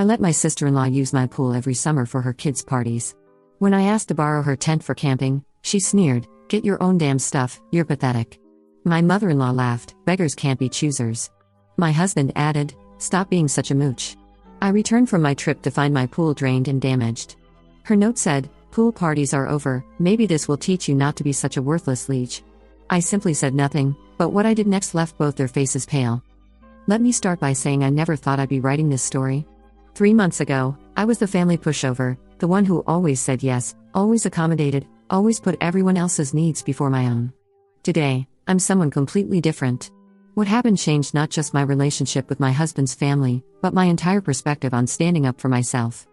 let my sister-in-law use my pool every summer for her kids' parties. When I asked to borrow her tent for camping, she sneered, "Get your own damn stuff, you're pathetic." My mother-in-law laughed, "Beggars can't be choosers." My husband added, "Stop being such a mooch." I returned from my trip to find my pool drained and damaged. Her note said, "Pool parties are over, maybe this will teach you not to be such a worthless leech." I simply said nothing, but what I did next left both their faces pale. Let me start by saying I never thought I'd be writing this story. 3 months ago, I was the family pushover, the one who always said yes, always accommodated, always put everyone else's needs before my own. Today, I'm someone completely different. What happened changed not just my relationship with my husband's family, but my entire perspective on standing up for myself.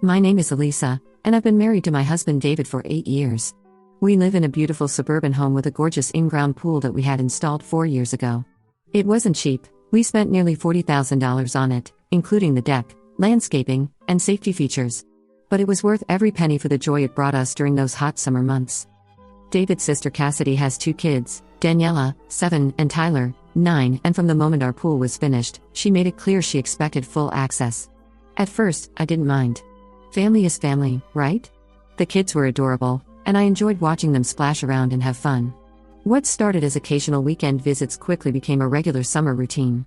My name is Elisa, and I've been married to my husband David for 8 years. We live in a beautiful suburban home with a gorgeous in-ground pool that we had installed 4 years ago. It wasn't cheap. We spent nearly $40,000 on it, including the deck, landscaping, and safety features. But it was worth every penny for the joy it brought us during those hot summer months. David's sister Cassidy has 2 kids, Daniela, 7, and Tyler, 9, and from the moment our pool was finished, she made it clear she expected full access. At first, I didn't mind. Family is family, right? The kids were adorable, and I enjoyed watching them splash around and have fun. What started as occasional weekend visits quickly became a regular summer routine.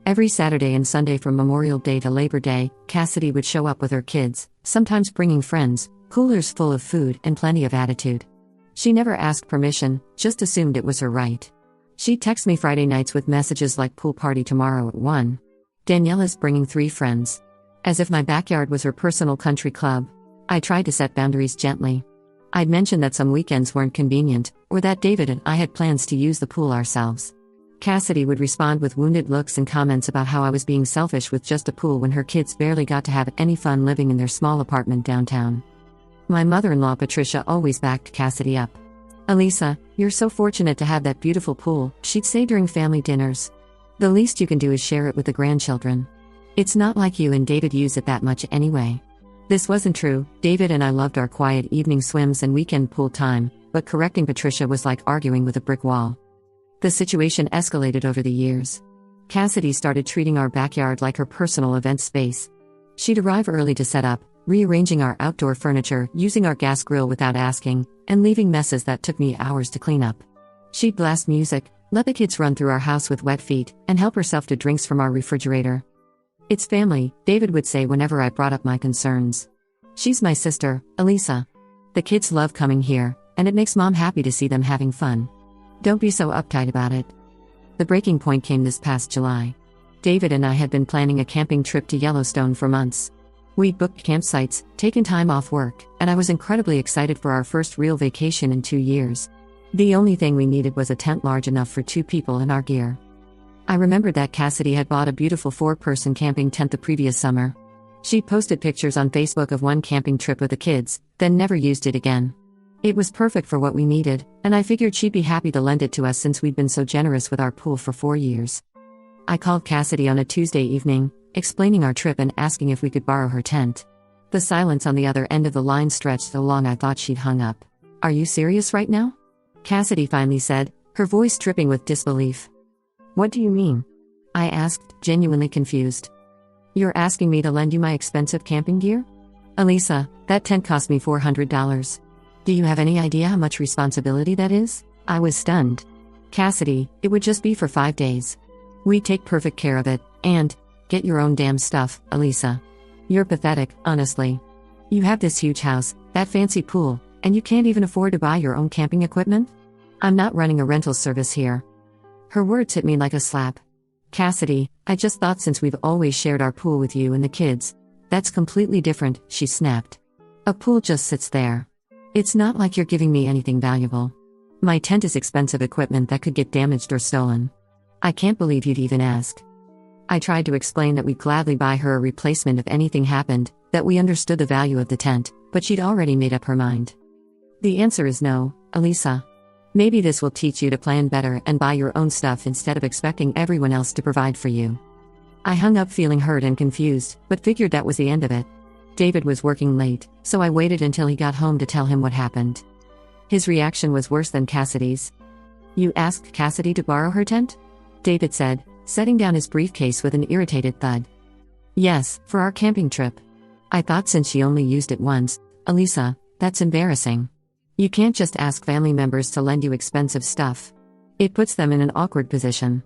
Every Saturday and Sunday from Memorial Day to Labor Day, Cassidy would show up with her kids, sometimes bringing friends, coolers full of food, and plenty of attitude. She never asked permission, just assumed it was her right. She'd text me Friday nights with messages like "Pool party tomorrow at 1. Daniela's bringing 3 friends." As if my backyard was her personal country club. I tried to set boundaries gently. I'd mentioned that some weekends weren't convenient, or that David and I had plans to use the pool ourselves. Cassidy would respond with wounded looks and comments about how I was being selfish with just a pool when her kids barely got to have any fun living in their small apartment downtown. My mother-in-law Patricia always backed Cassidy up. "Elisa, you're so fortunate to have that beautiful pool," she'd say during family dinners. "The least you can do is share it with the grandchildren. It's not like you and David use it that much anyway." This wasn't true. David and I loved our quiet evening swims and weekend pool time, but correcting Patricia was like arguing with a brick wall. The situation escalated over the years. Cassidy started treating our backyard like her personal event space. She'd arrive early to set up, rearranging our outdoor furniture, using our gas grill without asking, and leaving messes that took me hours to clean up. She'd blast music, let the kids run through our house with wet feet, and help herself to drinks from our refrigerator. "It's family," David would say whenever I brought up my concerns. "She's my sister, Elisa. The kids love coming here, and it makes Mom happy to see them having fun. Don't be so uptight about it." The breaking point came this past July. David and I had been planning a camping trip to Yellowstone for months. We'd booked campsites, taken time off work, and I was incredibly excited for our first real vacation in 2 years. The only thing we needed was a tent large enough for 2 people and our gear. I remembered that Cassidy had bought a beautiful 4-person camping tent the previous summer. She'd posted pictures on Facebook of one camping trip with the kids, then never used it again. It was perfect for what we needed, and I figured she'd be happy to lend it to us since we'd been so generous with our pool for 4 years. I called Cassidy on a Tuesday evening, explaining our trip and asking if we could borrow her tent. The silence on the other end of the line stretched so long I thought she'd hung up. "Are you serious right now?" Cassidy finally said, her voice dripping with disbelief. "What do you mean?" I asked, genuinely confused. "You're asking me to lend you my expensive camping gear? Elisa, that tent cost me $400. Do you have any idea how much responsibility that is?" I was stunned. "Cassidy, it would just be for 5 days. We take perfect care of it, and get your own damn stuff, Elisa. You're pathetic, honestly. You have this huge house, that fancy pool, and you can't even afford to buy your own camping equipment? I'm not running a rental service here." Her words hit me like a slap. "Cassidy, I just thought since we've always shared our pool with you and the kids, that's completely different," she snapped. "A pool just sits there. It's not like you're giving me anything valuable. My tent is expensive equipment that could get damaged or stolen. I can't believe you'd even ask." I tried to explain that we'd gladly buy her a replacement if anything happened, that we understood the value of the tent, but she'd already made up her mind. "The answer is no, Elisa. Maybe this will teach you to plan better and buy your own stuff instead of expecting everyone else to provide for you." I hung up feeling hurt and confused, but figured that was the end of it. David was working late, so I waited until he got home to tell him what happened. His reaction was worse than Cassidy's. "You asked Cassidy to borrow her tent?" David said, setting down his briefcase with an irritated thud. Yes, for our camping trip. I thought since she only used it once, Elisa, that's embarrassing. You can't just ask family members to lend you expensive stuff. It puts them in an awkward position.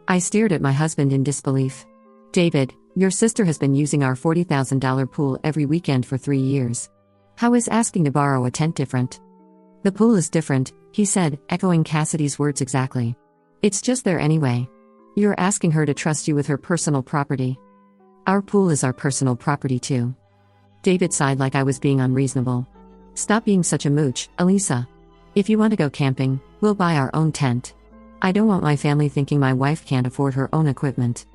I stared at my husband in disbelief. David, your sister has been using our $40,000 pool every weekend for 3 years. How is asking to borrow a tent different? The pool is different, he said, echoing Cassidy's words exactly. It's just there anyway. You're asking her to trust you with her personal property. Our pool is our personal property too. David sighed like I was being unreasonable. Stop being such a mooch, Elisa. If you want to go camping, we'll buy our own tent. I don't want my family thinking my wife can't afford her own equipment.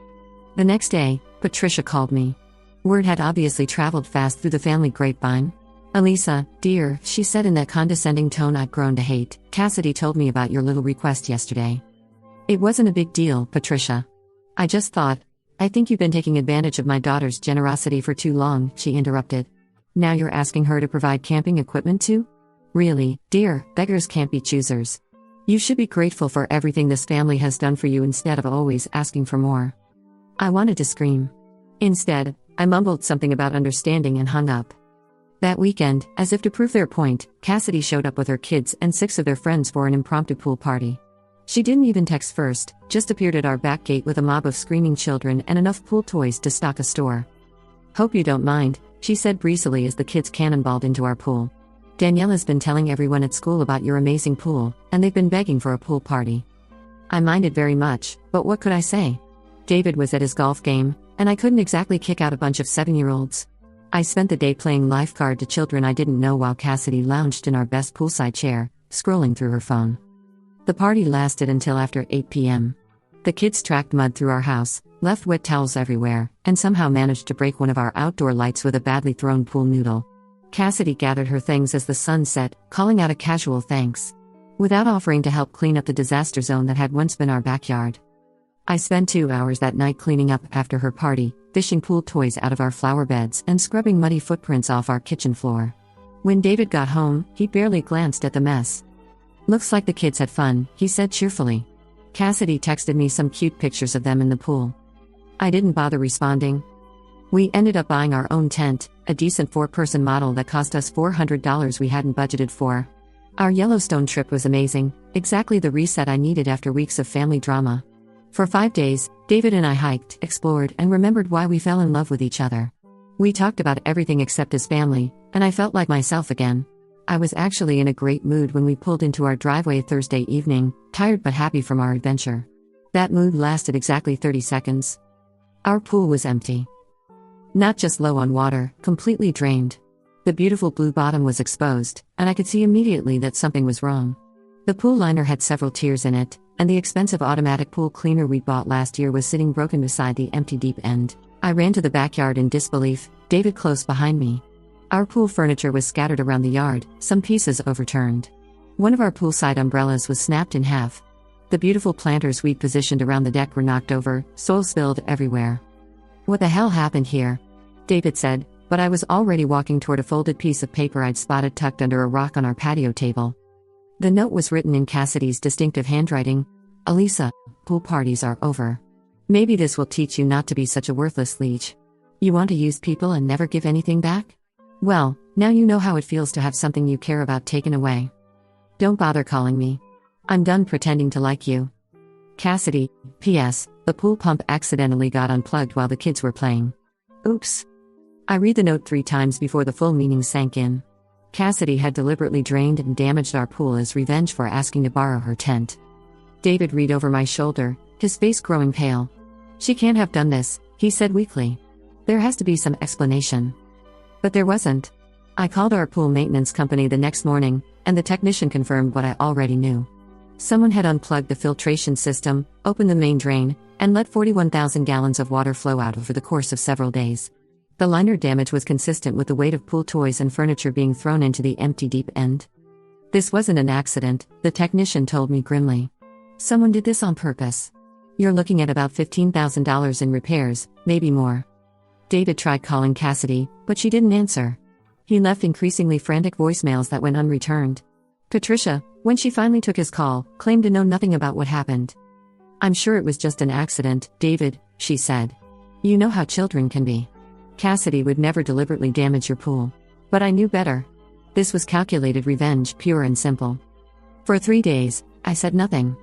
The next day, Patricia called me. Word had obviously traveled fast through the family grapevine. Elisa, dear, she said in that condescending tone I've grown to hate, Cassidy told me about your little request yesterday. It wasn't a big deal, Patricia. I just thought, I think you've been taking advantage of my daughter's generosity for too long, she interrupted. Now you're asking her to provide camping equipment too? Really, dear, beggars can't be choosers. You should be grateful for everything this family has done for you instead of always asking for more. I wanted to scream. Instead, I mumbled something about understanding and hung up. That weekend, as if to prove their point, Cassidy showed up with her kids and 6 of their friends for an impromptu pool party. She didn't even text first, just appeared at our back gate with a mob of screaming children and enough pool toys to stock a store. Hope you don't mind, she said breezily as the kids cannonballed into our pool. Daniela's been telling everyone at school about your amazing pool, and they've been begging for a pool party. I minded very much, but what could I say? David was at his golf game, and I couldn't exactly kick out a bunch of 7-year-olds. I spent the day playing lifeguard to children I didn't know while Cassidy lounged in our best poolside chair, scrolling through her phone. The party lasted until after 8 p.m. The kids tracked mud through our house, left wet towels everywhere, and somehow managed to break one of our outdoor lights with a badly thrown pool noodle. Cassidy gathered her things as the sun set, calling out a casual thanks, without offering to help clean up the disaster zone that had once been our backyard. I spent 2 hours that night cleaning up after her party, fishing pool toys out of our flower beds and scrubbing muddy footprints off our kitchen floor. When David got home, he barely glanced at the mess. Looks like the kids had fun, he said cheerfully. Cassidy texted me some cute pictures of them in the pool. I didn't bother responding. We ended up buying our own tent, a decent 4-person model that cost us $400 we hadn't budgeted for. Our Yellowstone trip was amazing, exactly the reset I needed after weeks of family drama. For 5 days, David and I hiked, explored, and remembered why we fell in love with each other. We talked about everything except his family, and I felt like myself again. I was actually in a great mood when we pulled into our driveway Thursday evening, tired but happy from our adventure. That mood lasted exactly 30 seconds. Our pool was empty. Not just low on water, completely drained. The beautiful blue bottom was exposed, and I could see immediately that something was wrong. The pool liner had several tears in it, and the expensive automatic pool cleaner we bought last year was sitting broken beside the empty deep end. I ran to the backyard in disbelief, David close behind me. Our pool furniture was scattered around the yard, some pieces overturned. One of our poolside umbrellas was snapped in half. The beautiful planters we'd positioned around the deck were knocked over, soil spilled everywhere. What the hell happened here? David said, but I was already walking toward a folded piece of paper I'd spotted tucked under a rock on our patio table. The note was written in Cassidy's distinctive handwriting. Elisa, pool parties are over. Maybe this will teach you not to be such a worthless leech. You want to use people and never give anything back? Well, now you know how it feels to have something you care about taken away. Don't bother calling me. I'm done pretending to like you. Cassidy, P.S. The pool pump accidentally got unplugged while the kids were playing. Oops. I read the note 3 times before the full meaning sank in. Cassidy had deliberately drained and damaged our pool as revenge for asking to borrow her tent. David read over my shoulder, his face growing pale. She can't have done this, he said weakly. There has to be some explanation. But there wasn't. I called our pool maintenance company the next morning, and the technician confirmed what I already knew. Someone had unplugged the filtration system, opened the main drain, and let 41,000 gallons of water flow out over the course of several days. The liner damage was consistent with the weight of pool toys and furniture being thrown into the empty deep end. This wasn't an accident, the technician told me grimly. Someone did this on purpose. You're looking at about $15,000 in repairs, maybe more. David tried calling Cassidy, but she didn't answer. He left increasingly frantic voicemails that went unreturned. Patricia, when she finally took his call, claimed to know nothing about what happened. I'm sure it was just an accident, David, she said. You know how children can be. Cassidy would never deliberately damage your pool. But I knew better. This was calculated revenge, pure and simple. For 3 days, I said nothing.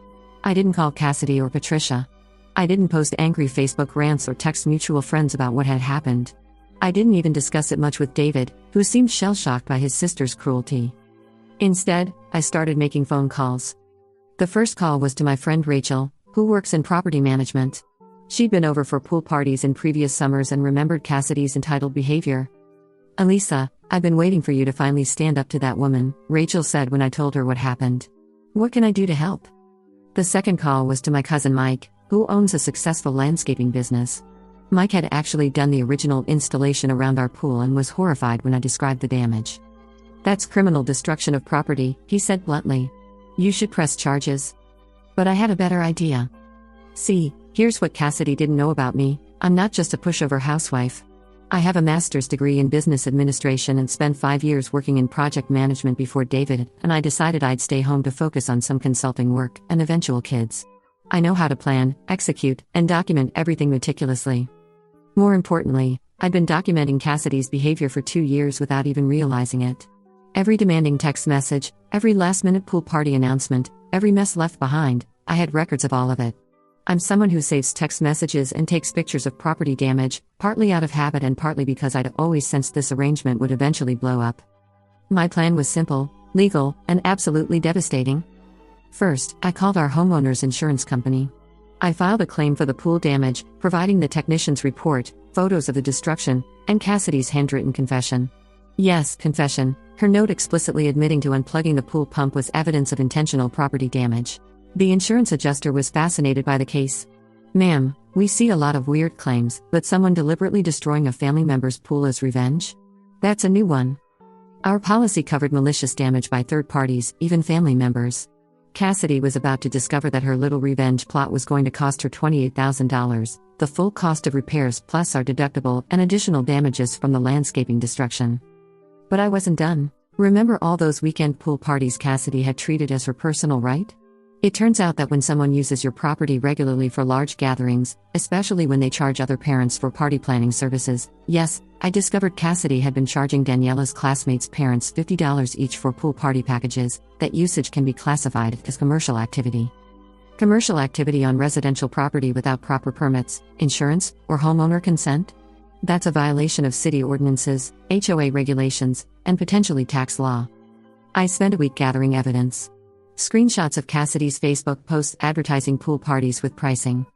I didn't call Cassidy or Patricia. I didn't post angry Facebook rants or text mutual friends about what had happened. I didn't even discuss it much with David, who seemed shell-shocked by his sister's cruelty. Instead, I started making phone calls. The first call was to my friend Rachel, who works in property management. She'd been over for pool parties in previous summers and remembered Cassidy's entitled behavior. "Elisa, I've been waiting for you to finally stand up to that woman," Rachel said when I told her what happened. "What can I do to help?" The second call was to my cousin Mike, who owns a successful landscaping business. Mike had actually done the original installation around our pool and was horrified when I described the damage. "That's criminal destruction of property," he said bluntly. "You should press charges." But I had a better idea. "See, here's what Cassidy didn't know about me. I'm not just a pushover housewife. I have a master's degree in business administration and spent 5 years working in project management before David, and I decided I'd stay home to focus on some consulting work and eventual kids. I know how to plan, execute, and document everything meticulously. More importantly, I'd been documenting Cassidy's behavior for 2 years without even realizing it. Every demanding text message, every last-minute pool party announcement, every mess left behind, I had records of all of it. I'm someone who saves text messages and takes pictures of property damage, partly out of habit and partly because I'd always sensed this arrangement would eventually blow up. My plan was simple, legal, and absolutely devastating. First, I called our homeowner's insurance company. I filed a claim for the pool damage, providing the technician's report, photos of the destruction, and Cassidy's handwritten confession. Yes, confession. Her note explicitly admitting to unplugging the pool pump was evidence of intentional property damage. The insurance adjuster was fascinated by the case. "Ma'am, we see a lot of weird claims, but someone deliberately destroying a family member's pool as revenge? That's a new one. Our policy covered malicious damage by third parties, even family members." Cassidy was about to discover that her little revenge plot was going to cost her $28,000, the full cost of repairs plus our deductible and additional damages from the landscaping destruction. But I wasn't done. Remember all those weekend pool parties Cassidy had treated as her personal right? It turns out that when someone uses your property regularly for large gatherings, especially when they charge other parents for party planning services, yes, I discovered Cassidy had been charging Daniela's classmates' parents $50 each for pool party packages. That usage can be classified as commercial activity. Commercial activity on residential property without proper permits, insurance, or homeowner consent? That's a violation of city ordinances, HOA regulations, and potentially tax law. I spent a week gathering evidence. Screenshots of Cassidy's Facebook posts advertising pool parties with pricing.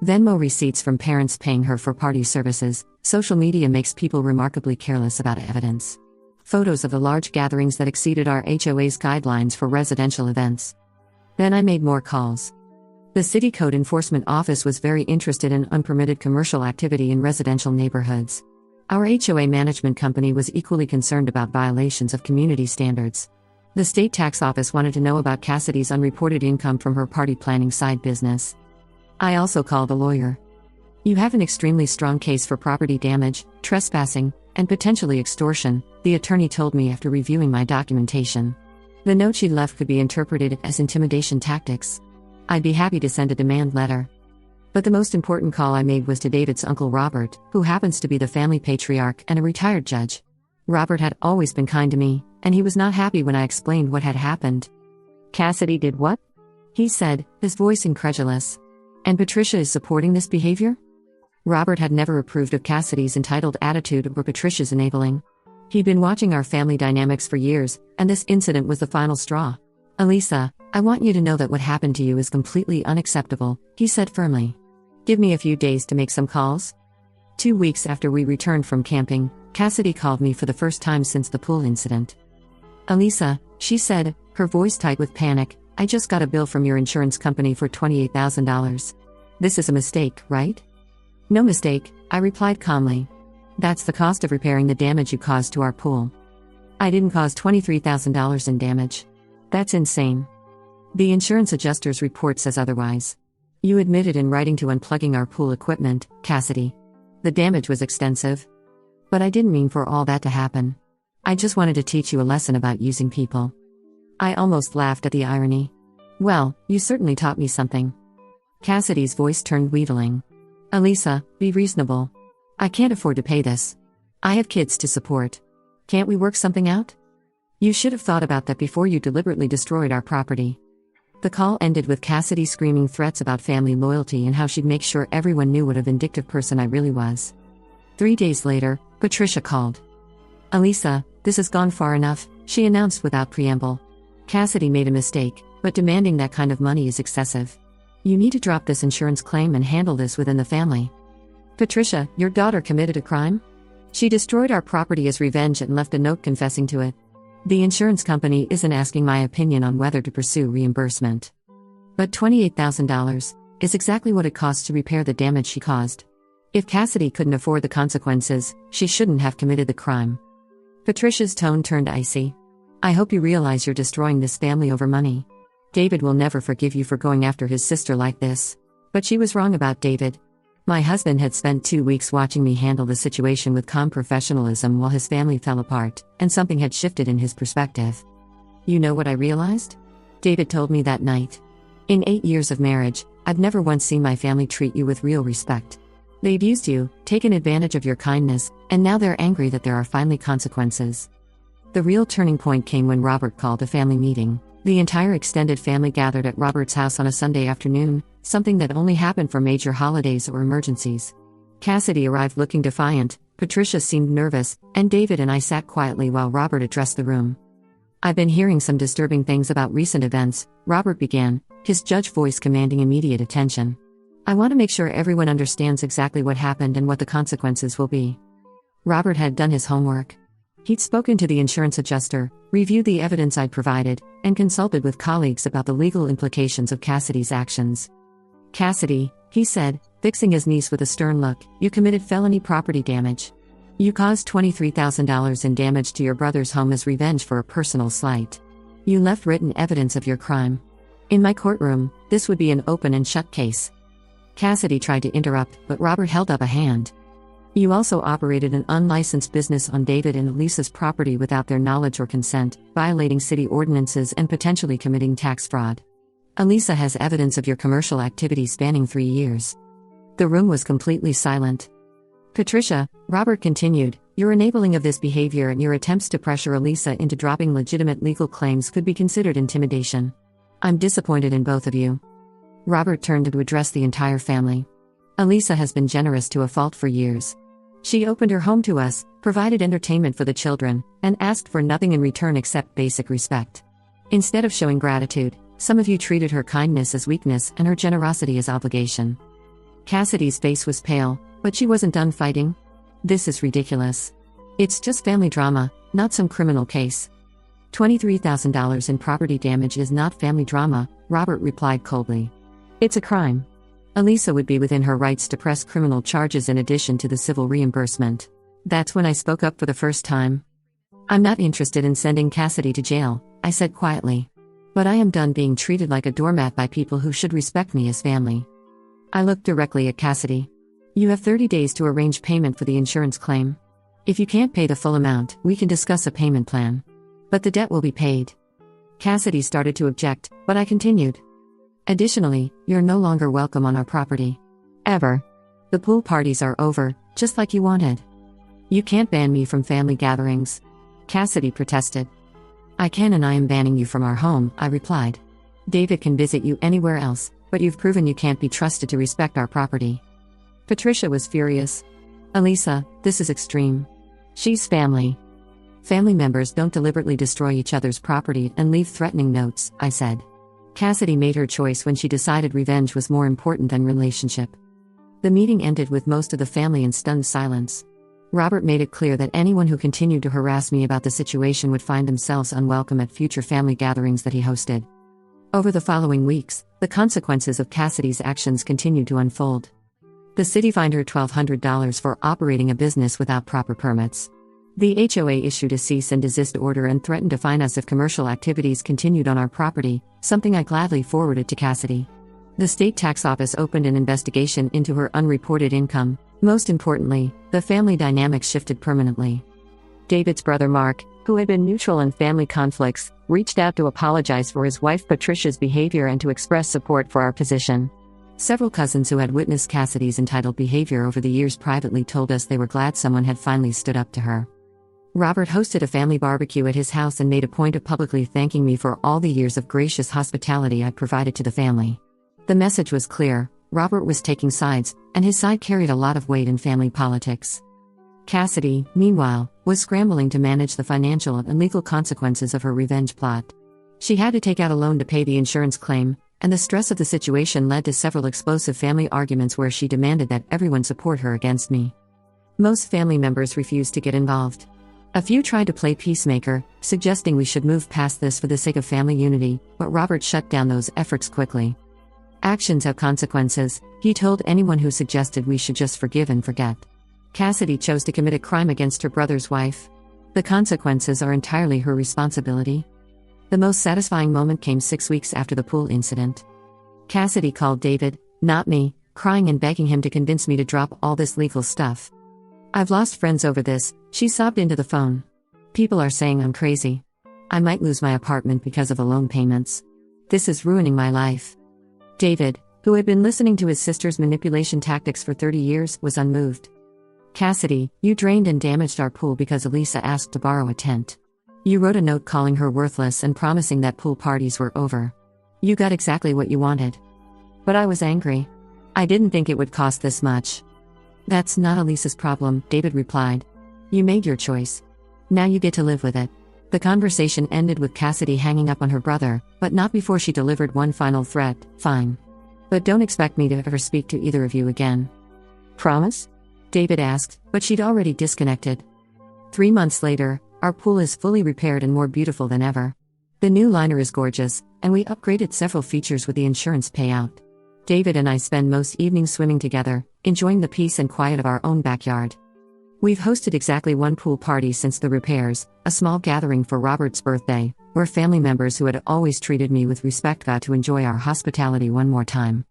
Venmo receipts from parents paying her for party services. Social media makes people remarkably careless about evidence. Photos of the large gatherings that exceeded our HOA's guidelines for residential events. Then I made more calls. The City Code Enforcement Office was very interested in unpermitted commercial activity in residential neighborhoods. Our HOA management company was equally concerned about violations of community standards. The state tax office wanted to know about Cassidy's unreported income from her party planning side business. I also called a lawyer. "You have an extremely strong case for property damage, trespassing, and potentially extortion," the attorney told me after reviewing my documentation. The note she left could be interpreted as intimidation tactics. I'd be happy to send a demand letter. But the most important call I made was to David's uncle Robert, who happens to be the family patriarch and a retired judge. Robert had always been kind to me, and he was not happy when I explained what had happened. "Cassidy did what?" he said, his voice incredulous. "And Patricia is supporting this behavior?" Robert had never approved of Cassidy's entitled attitude or Patricia's enabling. He'd been watching our family dynamics for years, and this incident was the final straw. "Elisa, I want you to know that what happened to you is completely unacceptable," he said firmly. "Give me a few days to make some calls." 2 weeks after we returned from camping, Cassidy called me for the first time since the pool incident. "Elisa," she said, her voice tight with panic, "I just got a bill from your insurance company for $28,000. This is a mistake, right?" "No mistake," I replied calmly. "That's the cost of repairing the damage you caused to our pool." "I didn't cause $23,000 in damage. That's insane. The insurance adjuster's report says otherwise. You admitted in writing to unplugging our pool equipment, Cassidy. The damage was extensive. But I didn't mean for all that to happen. I just wanted to teach you a lesson about using people." I almost laughed at the irony. "Well, you certainly taught me something." Cassidy's voice turned wheedling. Elisa, be reasonable. I can't afford to pay this. I have kids to support. Can't we work something out? You should have thought about that before you deliberately destroyed our property. The call ended with Cassidy screaming threats about family loyalty and how she'd make sure everyone knew what a vindictive person I really was. 3 days later, Patricia called. Elisa, this has gone far enough, she announced without preamble. Cassidy made a mistake, but demanding that kind of money is excessive. You need to drop this insurance claim and handle this within the family. Patricia, your daughter committed a crime? She destroyed our property as revenge and left a note confessing to it. The insurance company isn't asking my opinion on whether to pursue reimbursement. But $28,000 is exactly what it costs to repair the damage she caused. If Cassidy couldn't afford the consequences, she shouldn't have committed the crime. Patricia's tone turned icy. I hope you realize you're destroying this family over money. David will never forgive you for going after his sister like this. But she was wrong about David. My husband had spent 2 weeks watching me handle the situation with calm professionalism while his family fell apart, and something had shifted in his perspective. You know what I realized? David told me that night. In 8 years of marriage, I've never once seen my family treat you with real respect. They've used you, taken advantage of your kindness, and now they're angry that there are finally consequences. The real turning point came when Robert called a family meeting. The entire extended family gathered at Robert's house on a Sunday afternoon, something that only happened for major holidays or emergencies. Cassidy arrived looking defiant, Patricia seemed nervous, and David and I sat quietly while Robert addressed the room. I've been hearing some disturbing things about recent events, Robert began, his judge voice commanding immediate attention. I want to make sure everyone understands exactly what happened and what the consequences will be. Robert had done his homework. He'd spoken to the insurance adjuster, reviewed the evidence I'd provided, and consulted with colleagues about the legal implications of Cassidy's actions. Cassidy, he said, fixing his niece with a stern look, you committed felony property damage. You caused $23,000 in damage to your brother's home as revenge for a personal slight. You left written evidence of your crime. In my courtroom, this would be an open and shut case. Cassidy tried to interrupt, but Robert held up a hand. You also operated an unlicensed business on David and Elisa's property without their knowledge or consent, violating city ordinances and potentially committing tax fraud. Elisa has evidence of your commercial activity spanning 3 years. The room was completely silent. Patricia, Robert continued, your enabling of this behavior and your attempts to pressure Elisa into dropping legitimate legal claims could be considered intimidation. I'm disappointed in both of you. Robert turned to address the entire family. Elisa has been generous to a fault for years. She opened her home to us, provided entertainment for the children, and asked for nothing in return except basic respect. Instead of showing gratitude, some of you treated her kindness as weakness and her generosity as obligation. Cassidy's face was pale, but she wasn't done fighting. This is ridiculous. It's just family drama, not some criminal case. $23,000 in property damage is not family drama, Robert replied coldly. It's a crime. Elisa would be within her rights to press criminal charges in addition to the civil reimbursement. That's when I spoke up for the first time. I'm not interested in sending Cassidy to jail, I said quietly. But I am done being treated like a doormat by people who should respect me as family. I looked directly at Cassidy. You have 30 days to arrange payment for the insurance claim. If you can't pay the full amount, we can discuss a payment plan. But the debt will be paid. Cassidy started to object, but I continued. Additionally, you're no longer welcome on our property. Ever. The pool parties are over, just like you wanted. You can't ban me from family gatherings. Cassidy protested. I can, and I am banning you from our home, I replied. David can visit you anywhere else, but you've proven you can't be trusted to respect our property. Patricia was furious. Elisa, this is extreme. She's family. Family members don't deliberately destroy each other's property and leave threatening notes, I said. Cassidy made her choice when she decided revenge was more important than relationship. The meeting ended with most of the family in stunned silence. Robert made it clear that anyone who continued to harass me about the situation would find themselves unwelcome at future family gatherings that he hosted. Over the following weeks, the consequences of Cassidy's actions continued to unfold. The city fined her $1,200 for operating a business without proper permits. The HOA issued a cease and desist order and threatened to fine us if commercial activities continued on our property, something I gladly forwarded to Cassidy. The state tax office opened an investigation into her unreported income. Most importantly, the family dynamics shifted permanently. David's brother Mark, who had been neutral in family conflicts, reached out to apologize for his wife Patricia's behavior and to express support for our position. Several cousins who had witnessed Cassidy's entitled behavior over the years privately told us they were glad someone had finally stood up to her. Robert hosted a family barbecue at his house and made a point of publicly thanking me for all the years of gracious hospitality I provided to the family. The message was clear: Robert was taking sides, and his side carried a lot of weight in family politics. Cassidy, meanwhile, was scrambling to manage the financial and legal consequences of her revenge plot. She had to take out a loan to pay the insurance claim, and the stress of the situation led to several explosive family arguments where she demanded that everyone support her against me. Most family members refused to get involved. A few tried to play peacemaker, suggesting we should move past this for the sake of family unity, but Robert shut down those efforts quickly. Actions have consequences, he told anyone who suggested we should just forgive and forget. Cassidy chose to commit a crime against her brother's wife. The consequences are entirely her responsibility. The most satisfying moment came 6 weeks after the pool incident. Cassidy called David, not me, crying and begging him to convince me to drop all this legal stuff. I've lost friends over this, she sobbed into the phone. People are saying I'm crazy. I might lose my apartment because of the loan payments. This is ruining my life. David, who had been listening to his sister's manipulation tactics for 30 years, was unmoved. Cassidy, you drained and damaged our pool because Elisa asked to borrow a tent. You wrote a note calling her worthless and promising that pool parties were over. You got exactly what you wanted. But I was angry. I didn't think it would cost this much. That's not Elisa's problem, David replied. You made your choice. Now you get to live with it. The conversation ended with Cassidy hanging up on her brother, but not before she delivered one final threat: fine. But don't expect me to ever speak to either of you again. Promise? David asked, but she'd already disconnected. 3 months later, our pool is fully repaired and more beautiful than ever. The new liner is gorgeous, and we upgraded several features with the insurance payout. David and I spend most evenings swimming together, enjoying the peace and quiet of our own backyard. We've hosted exactly one pool party since the repairs, a small gathering for Robert's birthday, where family members who had always treated me with respect got to enjoy our hospitality one more time.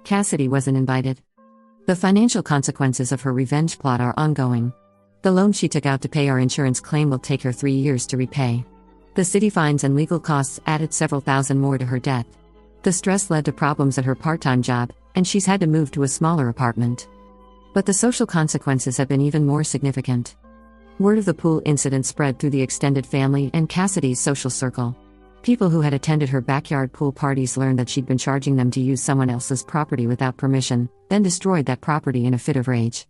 Cassidy wasn't invited. The financial consequences of her revenge plot are ongoing. The loan she took out to pay our insurance claim will take her 3 years to repay. The city fines and legal costs added several thousand more to her debt. The stress led to problems at her part-time job, and she's had to move to a smaller apartment. But the social consequences have been even more significant. Word of the pool incident spread through the extended family and Cassidy's social circle. People who had attended her backyard pool parties learned that she'd been charging them to use someone else's property without permission, then destroyed that property in a fit of rage.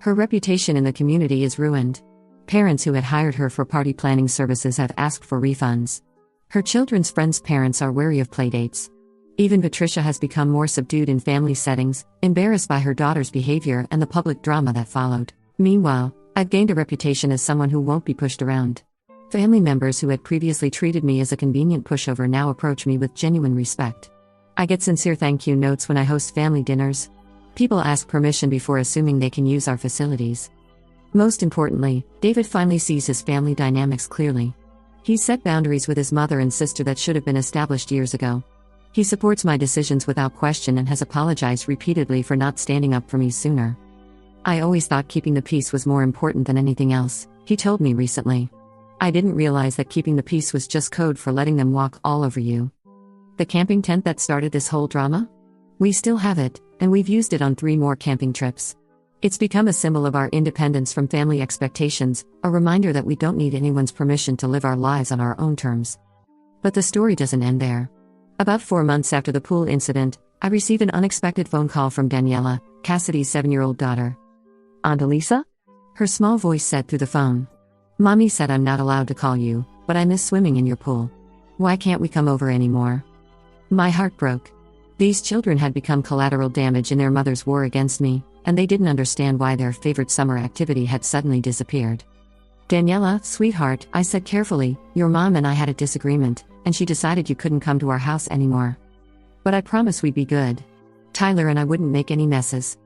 Her reputation in the community is ruined. Parents who had hired her for party planning services have asked for refunds. Her children's friends' parents are wary of playdates. Even Patricia has become more subdued in family settings, embarrassed by her daughter's behavior and the public drama that followed. Meanwhile, I've gained a reputation as someone who won't be pushed around. Family members who had previously treated me as a convenient pushover now approach me with genuine respect. I get sincere thank you notes when I host family dinners. People ask permission before assuming they can use our facilities. Most importantly, David finally sees his family dynamics clearly. He's set boundaries with his mother and sister that should have been established years ago. He supports my decisions without question and has apologized repeatedly for not standing up for me sooner. I always thought keeping the peace was more important than anything else, he told me recently. I didn't realize that keeping the peace was just code for letting them walk all over you. The camping tent that started this whole drama? We still have it, and we've used it on 3 more camping trips. It's become a symbol of our independence from family expectations, a reminder that we don't need anyone's permission to live our lives on our own terms. But the story doesn't end there. About 4 months after the pool incident, I received an unexpected phone call from Daniela, Cassidy's 7-year-old daughter. Aunt Elisa? Her small voice said through the phone. Mommy said I'm not allowed to call you, but I miss swimming in your pool. Why can't we come over anymore? My heart broke. These children had become collateral damage in their mother's war against me, and they didn't understand why their favorite summer activity had suddenly disappeared. Daniela, sweetheart, I said carefully, your mom and I had a disagreement, and she decided you couldn't come to our house anymore. But I promised we'd be good. Tyler and I wouldn't make any messes.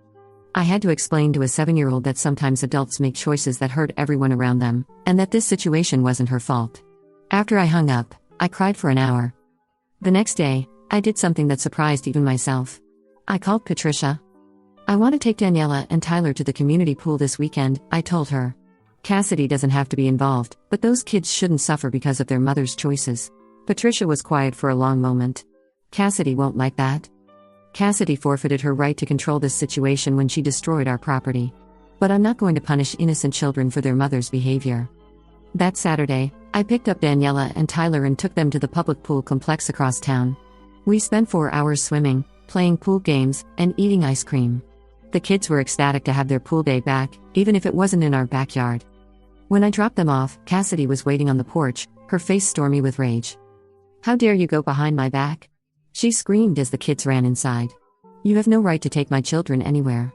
I had to explain to a 7-year-old that sometimes adults make choices that hurt everyone around them, and that this situation wasn't her fault. After I hung up, I cried for an hour. The next day, I did something that surprised even myself. I called Patricia. I want to take Daniela and Tyler to the community pool this weekend, I told her. Cassidy doesn't have to be involved, but those kids shouldn't suffer because of their mother's choices. Patricia was quiet for a long moment. Cassidy won't like that. Cassidy forfeited her right to control this situation when she destroyed our property. But I'm not going to punish innocent children for their mother's behavior. That Saturday, I picked up Daniela and Tyler and took them to the public pool complex across town. We spent 4 hours swimming, playing pool games, and eating ice cream. The kids were ecstatic to have their pool day back, even if it wasn't in our backyard. When I dropped them off, Cassidy was waiting on the porch, her face stormy with rage. "How dare you go behind my back?" she screamed as the kids ran inside. "You have no right to take my children anywhere."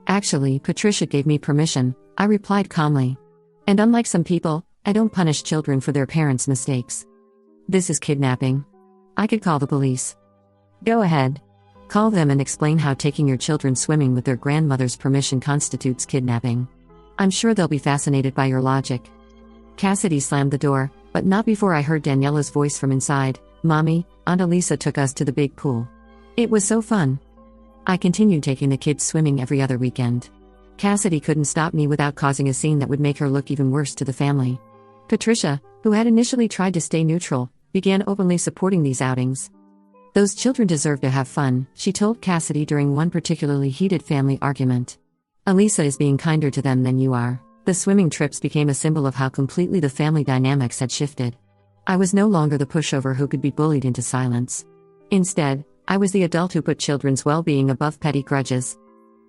"Actually, Patricia gave me permission," I replied calmly. "And unlike some people, I don't punish children for their parents' mistakes. This is kidnapping. I could call the police." "Go ahead. Call them and explain how taking your children swimming with their grandmother's permission constitutes kidnapping. I'm sure they'll be fascinated by your logic." Cassidy slammed the door, but not before I heard Daniela's voice from inside. "Mommy, Aunt Elisa took us to the big pool. It was so fun." I continued taking the kids swimming every other weekend. Cassidy couldn't stop me without causing a scene that would make her look even worse to the family. Patricia, who had initially tried to stay neutral, began openly supporting these outings. "Those children deserve to have fun," she told Cassidy during one particularly heated family argument. "Elisa is being kinder to them than you are." The swimming trips became a symbol of how completely the family dynamics had shifted. I was no longer the pushover who could be bullied into silence. Instead, I was the adult who put children's well-being above petty grudges.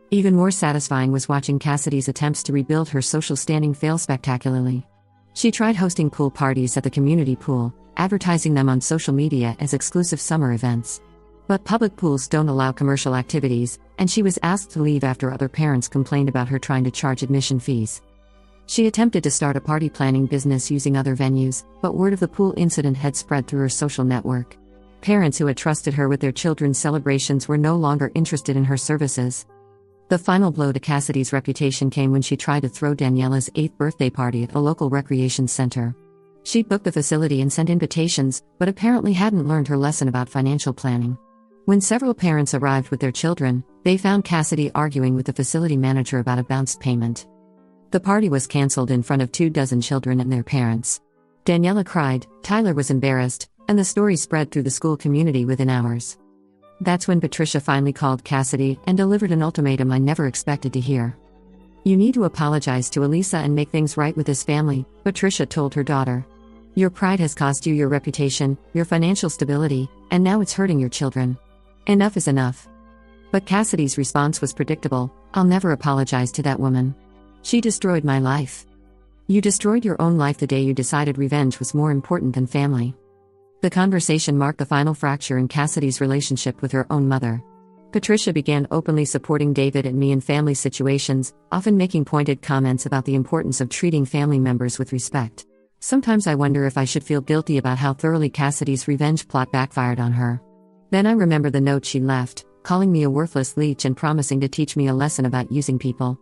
Even more satisfying was watching Cassidy's attempts to rebuild her social standing fail spectacularly. She tried hosting pool parties at the community pool, advertising them on social media as exclusive summer events. But public pools don't allow commercial activities, and she was asked to leave after other parents complained about her trying to charge admission fees. She attempted to start a party planning business using other venues, but word of the pool incident had spread through her social network. Parents who had trusted her with their children's celebrations were no longer interested in her services. The final blow to Cassidy's reputation came when she tried to throw Daniela's 8th birthday party at a local recreation center. She'd booked the facility and sent invitations, but apparently hadn't learned her lesson about financial planning. When several parents arrived with their children, they found Cassidy arguing with the facility manager about a bounced payment. The party was canceled in front of 24 children and their parents. Daniela cried, Tyler was embarrassed, and the story spread through the school community within hours. That's when Patricia finally called Cassidy and delivered an ultimatum I never expected to hear. "You need to apologize to Elisa and make things right with this family," Patricia told her daughter. "Your pride has cost you your reputation, your financial stability, and now it's hurting your children. Enough is enough." But Cassidy's response was predictable. "I'll never apologize to that woman. She destroyed my life." "You destroyed your own life the day you decided revenge was more important than family." The conversation marked the final fracture in Cassidy's relationship with her own mother. Patricia began openly supporting David and me in family situations, often making pointed comments about the importance of treating family members with respect. Sometimes I wonder if I should feel guilty about how thoroughly Cassidy's revenge plot backfired on her. Then I remember the note she left, calling me a worthless leech and promising to teach me a lesson about using people.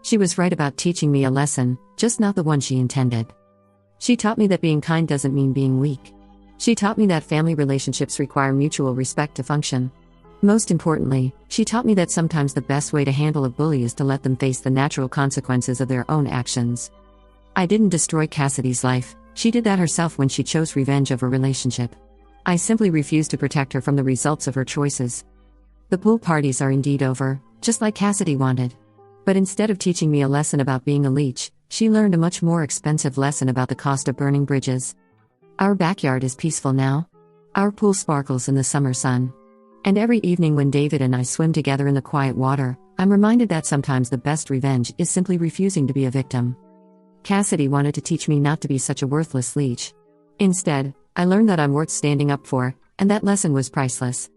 She was right about teaching me a lesson, just not the one she intended. She taught me that being kind doesn't mean being weak. She taught me that family relationships require mutual respect to function. Most importantly, she taught me that sometimes the best way to handle a bully is to let them face the natural consequences of their own actions. I didn't destroy Cassidy's life, she did that herself when she chose revenge over relationship. I simply refused to protect her from the results of her choices. The pool parties are indeed over, just like Cassidy wanted. But instead of teaching me a lesson about being a leech, she learned a much more expensive lesson about the cost of burning bridges. Our backyard is peaceful now. Our pool sparkles in the summer sun. And every evening when David and I swim together in the quiet water, I'm reminded that sometimes the best revenge is simply refusing to be a victim. Cassidy wanted to teach me not to be such a worthless leech. Instead, I learned that I'm worth standing up for, and that lesson was priceless.